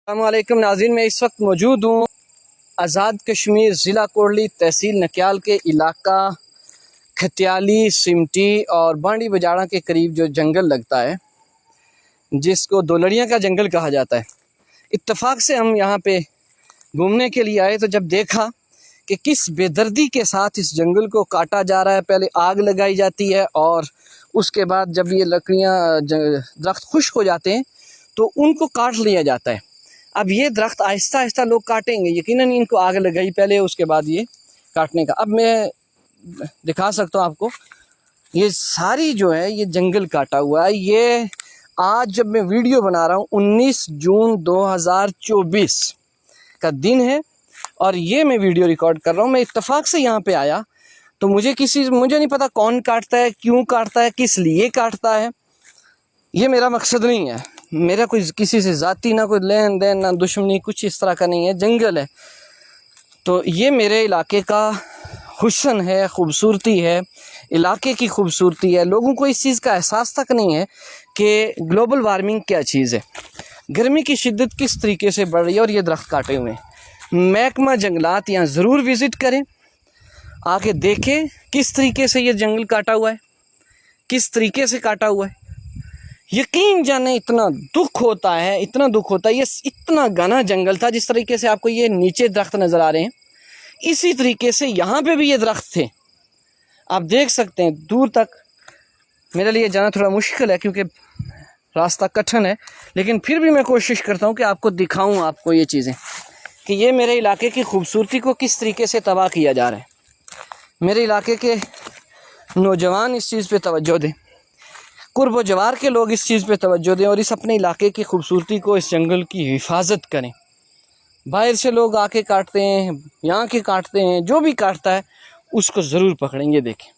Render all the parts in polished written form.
السلام علیکم ناظرین، میں اس وقت موجود ہوں آزاد کشمیر ضلع کوڑلی تحصیل نکیال کے علاقہ کھتیالی سمٹی اور بانڈی بجاڑا کے قریب جو جنگل لگتا ہے جس کو دو لڑیاں کا جنگل کہا جاتا ہے۔ اتفاق سے ہم یہاں پہ گھومنے کے لیے آئے تو جب دیکھا کہ کس بے دردی کے ساتھ اس جنگل کو کاٹا جا رہا ہے، پہلے آگ لگائی جاتی ہے اور اس کے بعد جب یہ لکڑیاں درخت خشک ہو جاتے ہیں تو ان کو کاٹ لیا جاتا ہے۔ اب یہ درخت آہستہ آہستہ لوگ کاٹیں گے، یقیناً ان کو آگ لگائی پہلے، اس کے بعد یہ کاٹنے کا۔ اب میں دکھا سکتا ہوں آپ کو، یہ ساری جو ہے یہ جنگل کاٹا ہوا ہے۔ یہ آج جب میں ویڈیو بنا رہا ہوں 19 جون 2024 کا دن ہے اور یہ میں ویڈیو ریکارڈ کر رہا ہوں۔ میں اتفاق سے یہاں پہ آیا تو مجھے نہیں پتا کون کاٹتا ہے، کیوں کاٹتا ہے، کس لیے کاٹتا ہے، یہ میرا مقصد نہیں ہے۔ میرا کوئی کسی سے ذاتی نہ کوئی لین دین نہ دشمنی کچھ اس طرح کا نہیں ہے، جنگل ہے تو یہ میرے علاقے کا حسن ہے، خوبصورتی ہے، علاقے کی خوبصورتی ہے۔ لوگوں کو اس چیز کا احساس تک نہیں ہے کہ گلوبل وارمنگ کیا چیز ہے، گرمی کی شدت کس طریقے سے بڑھ رہی ہے اور یہ درخت کاٹے ہوئے ہیں۔ محکمہ جنگلات یہاں ضرور وزٹ کریں، آ کے دیکھیں کس طریقے سے یہ جنگل کاٹا ہوا ہے، کس طریقے سے کاٹا ہوا ہے۔ یقین جانے اتنا دکھ ہوتا ہے، اتنا دکھ ہوتا ہے۔ یہ اتنا گھنا جنگل تھا، جس طریقے سے آپ کو یہ نیچے درخت نظر آ رہے ہیں اسی طریقے سے یہاں پہ بھی یہ درخت تھے۔ آپ دیکھ سکتے ہیں دور تک۔ میرے لیے جانا تھوڑا مشکل ہے کیونکہ راستہ کٹھن ہے، لیکن پھر بھی میں کوشش کرتا ہوں کہ آپ کو دکھاؤں آپ کو یہ چیزیں کہ یہ میرے علاقے کی خوبصورتی کو کس طریقے سے تباہ کیا جا رہا ہے۔ میرے علاقے کے نوجوان اس چیز پہ توجہ دیں، قرب و جوار کے لوگ اس چیز پہ توجہ دیں اور اس اپنے علاقے کی خوبصورتی کو، اس جنگل کی حفاظت کریں۔ باہر سے لوگ آ کے کاٹتے ہیں، یہاں کے کاٹتے ہیں، جو بھی کاٹتا ہے اس کو ضرور پکڑیں۔ یہ دیکھیں،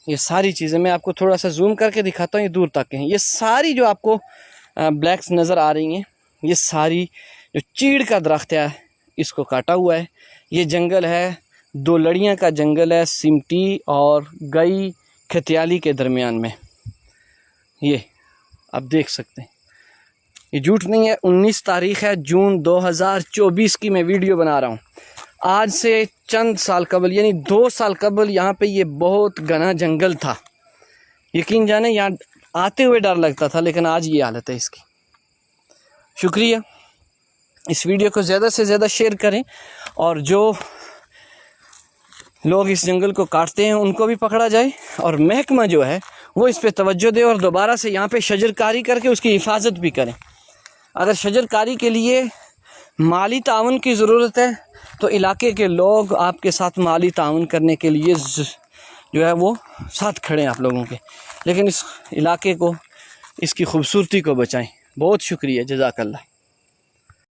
یہ ساری چیزیں میں آپ کو تھوڑا سا زوم کر کے دکھاتا ہوں، یہ دور تک ہیں۔ یہ ساری جو آپ کو بلیکس نظر آ رہی ہیں، یہ ساری جو چیڑ کا درخت ہے اس کو کاٹا ہوا ہے۔ یہ جنگل ہے، دو لڑیاں کا جنگل ہے، سمٹی اور گئی کھتیالی کے درمیان میں۔ یہ آپ دیکھ سکتے ہیں، یہ جھوٹ نہیں ہے۔ 19 تاریخ ہے جون 2024 کی میں ویڈیو بنا رہا ہوں۔ آج سے چند سال قبل یعنی 2 سال قبل یہاں پہ یہ بہت گھنا جنگل تھا۔ یقین جانے یہاں آتے ہوئے ڈر لگتا تھا، لیکن آج یہ حالت ہے اس کی۔ شکریہ، اس ویڈیو کو زیادہ سے زیادہ شیئر کریں اور جو لوگ اس جنگل کو کاٹتے ہیں ان کو بھی پکڑا جائے، اور محکمہ جو ہے وہ اس پہ توجہ دے اور دوبارہ سے یہاں پہ شجر کاری کر کے اس کی حفاظت بھی کریں۔ اگر شجر کاری کے لیے مالی تعاون کی ضرورت ہے تو علاقے کے لوگ آپ کے ساتھ مالی تعاون کرنے کے لیے جو ہے وہ ساتھ کھڑے ہیں آپ لوگوں کے، لیکن اس علاقے کو، اس کی خوبصورتی کو بچائیں۔ بہت شکریہ، جزاک اللہ۔